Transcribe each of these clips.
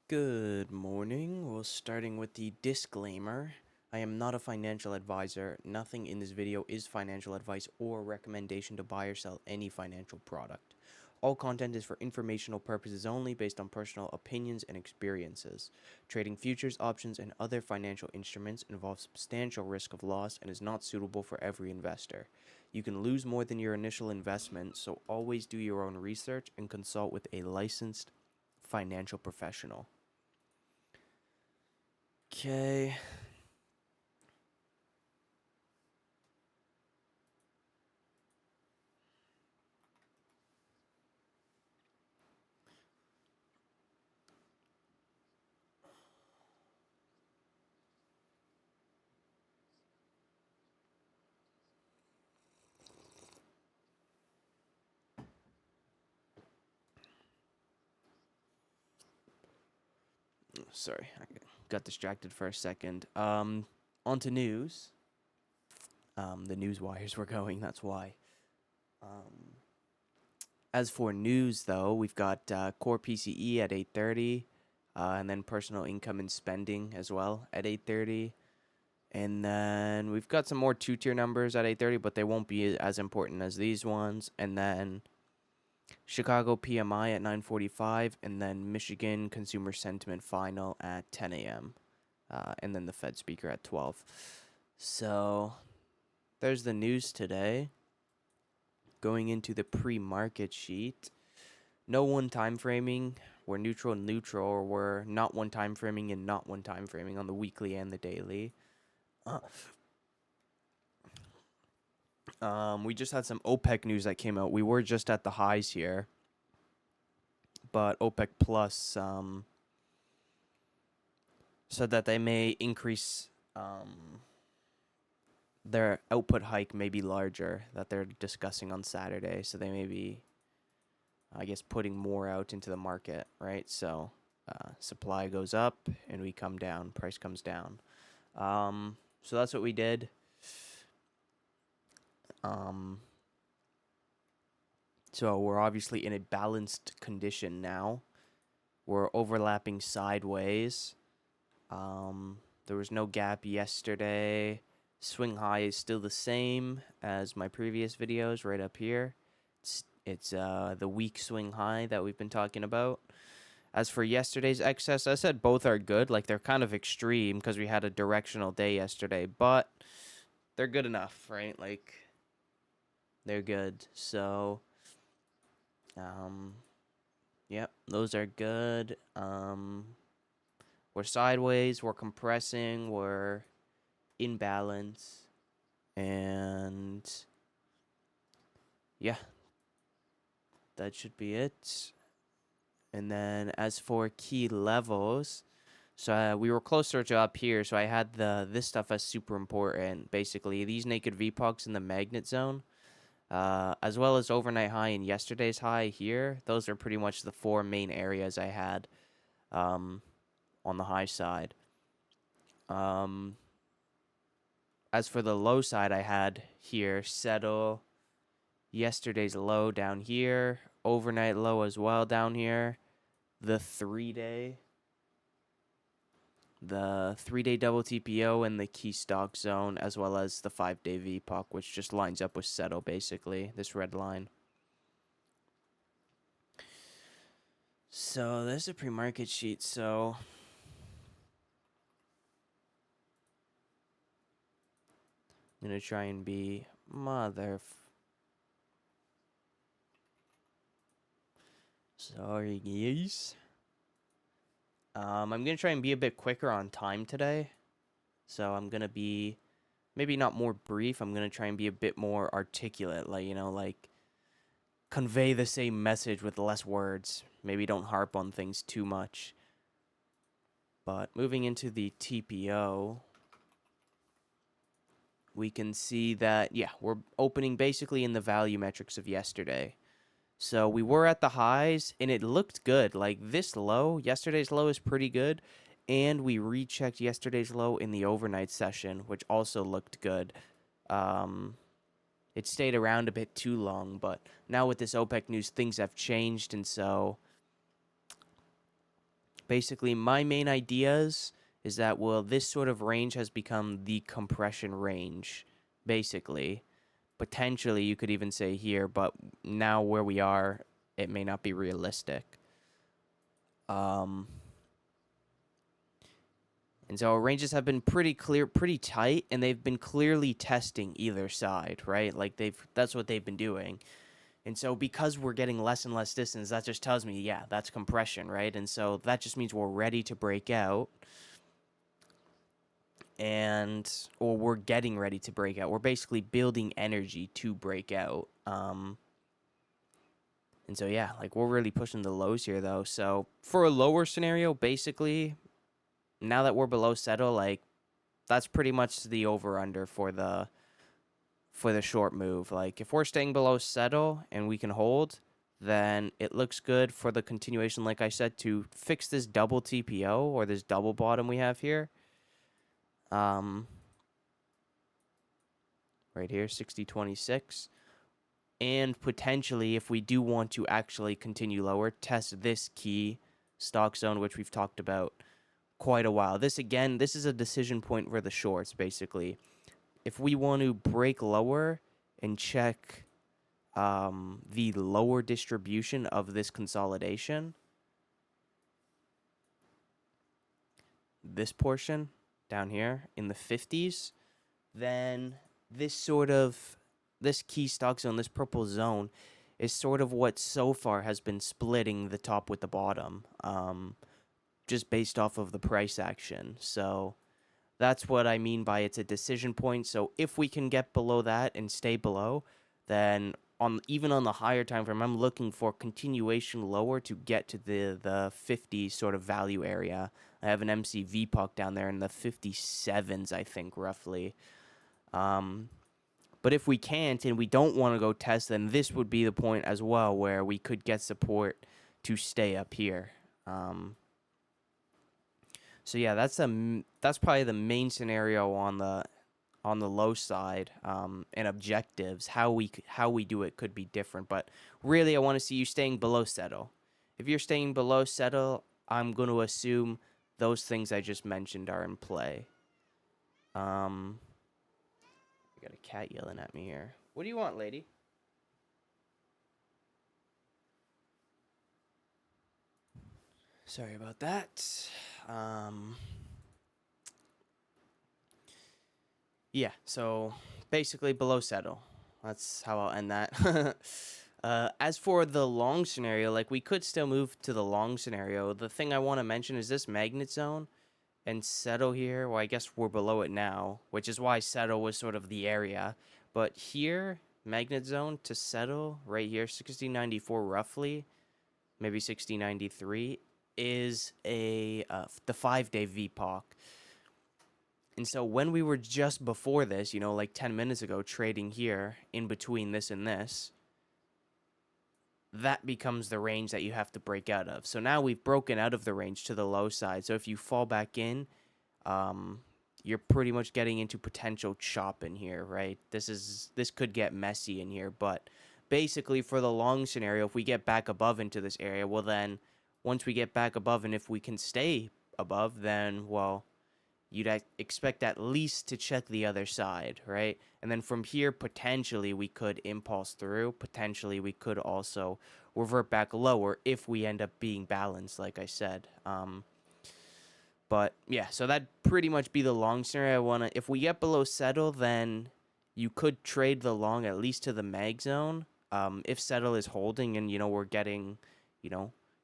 Good morning. Well, starting with the disclaimer, I am not a financial advisor. Nothing in this video is financial advice or recommendation to buy or sell any financial product. All content is for informational purposes only based on personal opinions and experiences. Trading futures, options, and other financial instruments involves substantial risk of loss and is not suitable for every investor. You can lose more than your initial investment, so always do your own research and consult with a licensed financial professional. Okay. Sorry, I got distracted for a second. On to news. The news wires were going, that's why. Um, as for news, though, we've got core PCE at 8:30, and then personal income and spending as well at 8:30. And then we've got some more two-tier numbers at 8:30, but they won't be as important as these ones. And then Chicago PMI at 9:45, and then Michigan Consumer Sentiment Final at 10 a.m. And then the Fed speaker at 12. So there's the news today. Going into the pre-market sheet, no one time framing. We're neutral, or we're not one time framing and not one time framing on the weekly and the daily. We just had some OPEC news that came out. We were just at the highs here, but OPEC Plus said that they may increase their output hike may be larger that they're discussing on Saturday. So they may be, I guess, putting more out into the market, right? So supply goes up and we come down, price comes down. So that's what we did. So we're obviously in a balanced condition now. We're overlapping sideways. There was no gap yesterday. Swing high is still the same as my previous videos right up here. It's the weak swing high that we've been talking about. As for yesterday's excess, I said both are good. Like, they're kind of extreme because we had a directional day yesterday, but they're good enough, right? Like, they're good. So, yep, those are good. We're sideways, we're compressing, we're in balance, and yeah, that should be it. And then as for key levels, so we were closer to up here, so I had this stuff as super important. Basically, these naked VPOCs in the magnet zone, as well as overnight high and yesterday's high here. Those are pretty much the four main areas I had on the high side. As for the low side, I had here settle yesterday's low down here, overnight low as well down here, the 3-day double TPO and the key stock zone, as well as the 5-day VPOC, which just lines up with settle, basically, this red line. So there's a pre-market sheet. So I'm gonna try and be sorry, guys. I'm going to try and be a bit quicker on time today. So I'm going to be maybe not more brief. I'm going to try and be a bit more articulate. Like, like convey the same message with less words. Maybe don't harp on things too much. But moving into the TPO, we can see that, yeah, we're opening basically in the value metrics of yesterday. So we were at the highs, and it looked good. Like, this low, yesterday's low is pretty good. And we rechecked yesterday's low in the overnight session, which also looked good. It stayed around a bit too long, but now with this OPEC news, things have changed, and so Basically, my main ideas is that, well, this sort of range has become the compression range, basically. Potentially, you could even say here, but now where we are, it may not be realistic. And so our ranges have been pretty clear, pretty tight, and they've been clearly testing either side, right? Like that's what they've been doing. And so because we're getting less and less distance, that just tells me, yeah, that's compression, right? And so that just means we're ready to break out. Or we're getting ready to break out. We're basically building energy to break out. And so, yeah, like we're really pushing the lows here, though. So for a lower scenario, basically, now that we're below settle, like that's pretty much the over-under for the short move. Like if we're staying below settle and we can hold, then it looks good for the continuation, like I said, to fix this double TPO or this double bottom we have here. Right here, 60.26. And potentially, if we do want to actually continue lower, test this key stock zone, which we've talked about quite a while. This, again, this is a decision point for the shorts, basically. If we want to break lower and check the lower distribution of this consolidation, this portion down here in the 50s, then this key stock zone, this purple zone, is sort of what so far has been splitting the top with the bottom, just based off of the price action. So that's what I mean by it's a decision point. So if we can get below that and stay below, then even on the higher time frame, I'm looking for continuation lower to get to the 50 sort of value area. I have an MCV puck down there in the 57s, I think, roughly. But if we can't and we don't want to go test, then this would be the point as well where we could get support to stay up here. So yeah, that's probably the main scenario on the low side. And objectives, how we do it could be different, but really I want to see you staying below settle. If you're staying below settle, I'm going to assume those things I just mentioned are in play. I got a cat yelling at me here. What do you want, lady? Sorry about that. Yeah, so basically below settle. That's how I'll end that. As for the long scenario, like we could still move to the long scenario. The thing I want to mention is this magnet zone and settle here. Well, I guess we're below it now, which is why settle was sort of the area. But here, magnet zone to settle right here, 6094 roughly, maybe 6093, is the 5-day VPOC. And so when we were just before this, like 10 minutes ago, trading here in between this and this, that becomes the range that you have to break out of. So now we've broken out of the range to the low side. So if you fall back in, you're pretty much getting into potential chop in here, right? This could get messy in here, but basically for the long scenario, if we get back above into this area, well then once we get back above, and if we can stay above, then, well, you'd expect at least to check the other side, right? And then from here, potentially we could impulse through. Potentially we could also revert back lower if we end up being balanced, like I said. But yeah, so that'd pretty much be the long scenario. If we get below settle, then you could trade the long at least to the mag zone. If settle is holding and, we're getting,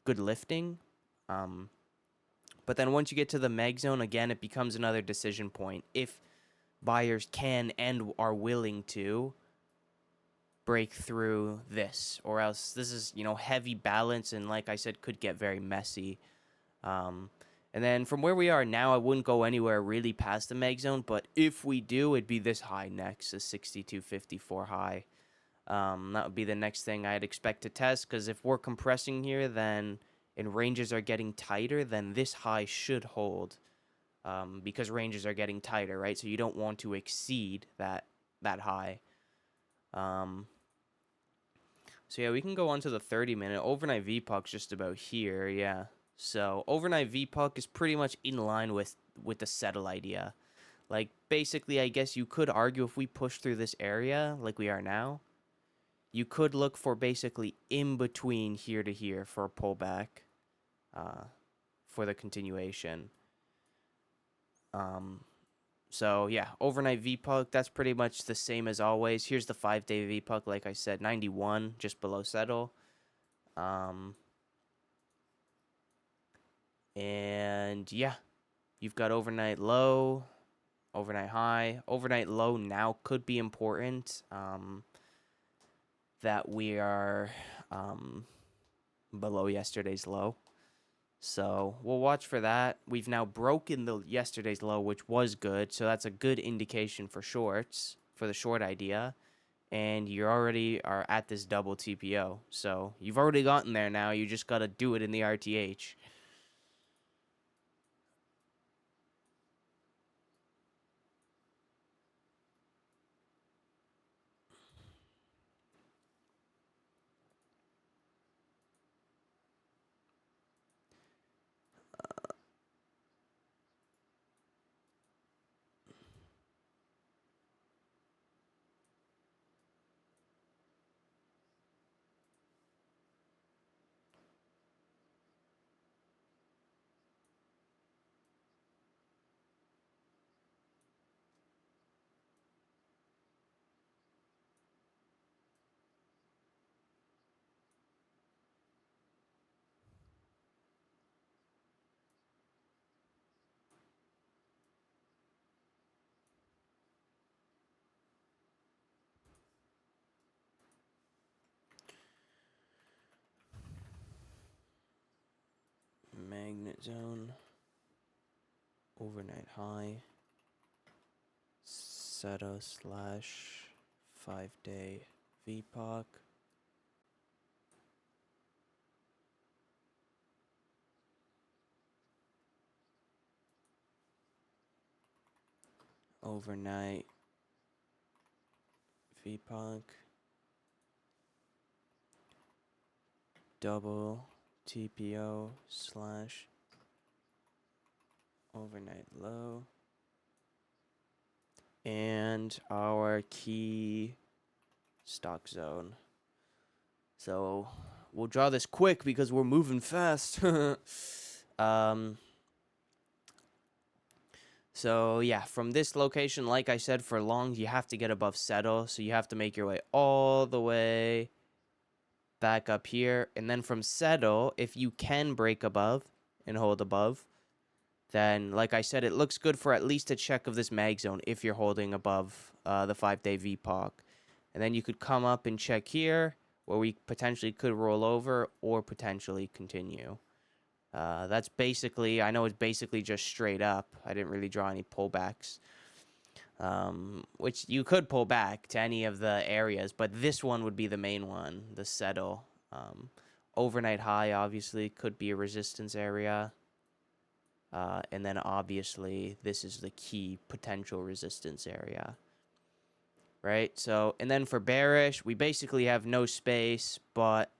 good lifting. But then once you get to the mag zone, again, it becomes another decision point. If buyers can and are willing to break through this, or else this is, heavy balance and, like I said, could get very messy. And then from where we are now, I wouldn't go anywhere really past the mag zone, but if we do, it'd be this high next, the 62.54 high. That would be the next thing I'd expect to test, because if we're compressing here, then and ranges are getting tighter, then this high should hold, because ranges are getting tighter, right? So you don't want to exceed that high. So yeah, we can go on to the 30-minute. Overnight VPOC's just about here, yeah. So overnight VPUC is pretty much in line with the settle idea. Like basically, I guess you could argue if we push through this area like we are now, you could look for basically in between here to here for a pullback, uh, for the continuation. Um, so yeah, overnight VPUC, that's pretty much the same as always. Here's the 5-day VPUC, like I said, 91, just below settle. And yeah, you've got overnight low, overnight high. Overnight low now could be important. That we are below yesterday's low. So we'll watch for that. We've now broken the yesterday's low, which was good. So that's a good indication for shorts, for the short idea. And you already are at this double TPO. So you've already gotten there now. You just got to do it in the RTH. Magnet zone. Overnight high. SETA / 5-day VPOC. Overnight VPOC. Double TPO / overnight low. And our key stock zone. So we'll draw this quick because we're moving fast. So yeah, from this location, like I said, for long, you have to get above settle. So you have to make your way all the way back up here. And then from settle, if you can break above and hold above, then like I said, it looks good for at least a check of this mag zone if you're holding above the 5-day VPOC. And then you could come up and check here where we potentially could roll over or potentially continue. That's basically, I know it's basically just straight up. I didn't really draw any pullbacks, which you could pull back to any of the areas, but this one would be the main one, the settle. Overnight high, obviously, could be a resistance area. And then obviously, this is the key potential resistance area. Right? So, and then for bearish, we basically have no space, but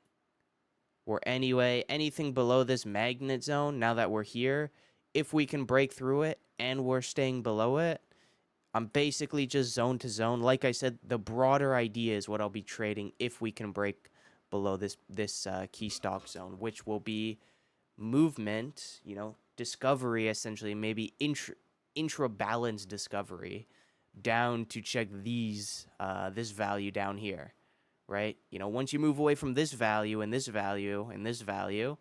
we're anyway, anything below this magnet zone, now that we're here, if we can break through it and we're staying below it, I'm basically just zone to zone. Like I said, the broader idea is what I'll be trading if we can break below this key stock zone, which will be movement, discovery, essentially, maybe intra balance discovery down to check this value down here, right? Once you move away from this value and this value and this value,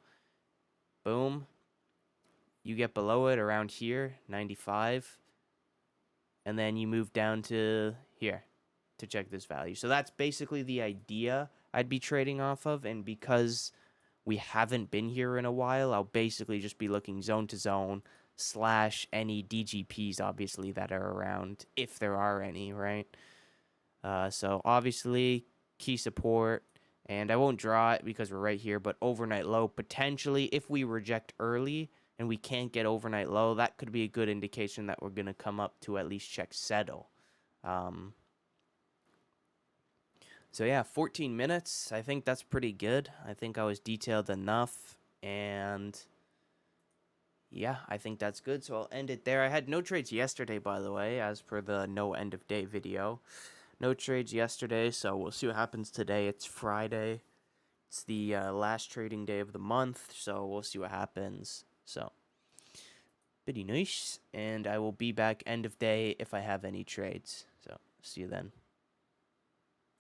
boom, you get below it around here, 95, and then you move down to here to check this value. So that's basically the idea I'd be trading off of, and because we haven't been here in a while, I'll basically just be looking zone to zone / any DGPs, obviously, that are around, if there are any, right? So obviously, key support, and I won't draw it because we're right here, but overnight low, potentially, if we reject early and we can't get overnight low, that could be a good indication that we're going to come up to at least check settle. So yeah, 14 minutes. I think that's pretty good. I think I was detailed enough. And yeah, I think that's good. So I'll end it there. I had no trades yesterday, by the way, as per the no end of day video. No trades yesterday, so we'll see what happens today. It's Friday. It's the last trading day of the month, so we'll see what happens. So, pretty nice. And I will be back end of day if I have any trades. So, see you then.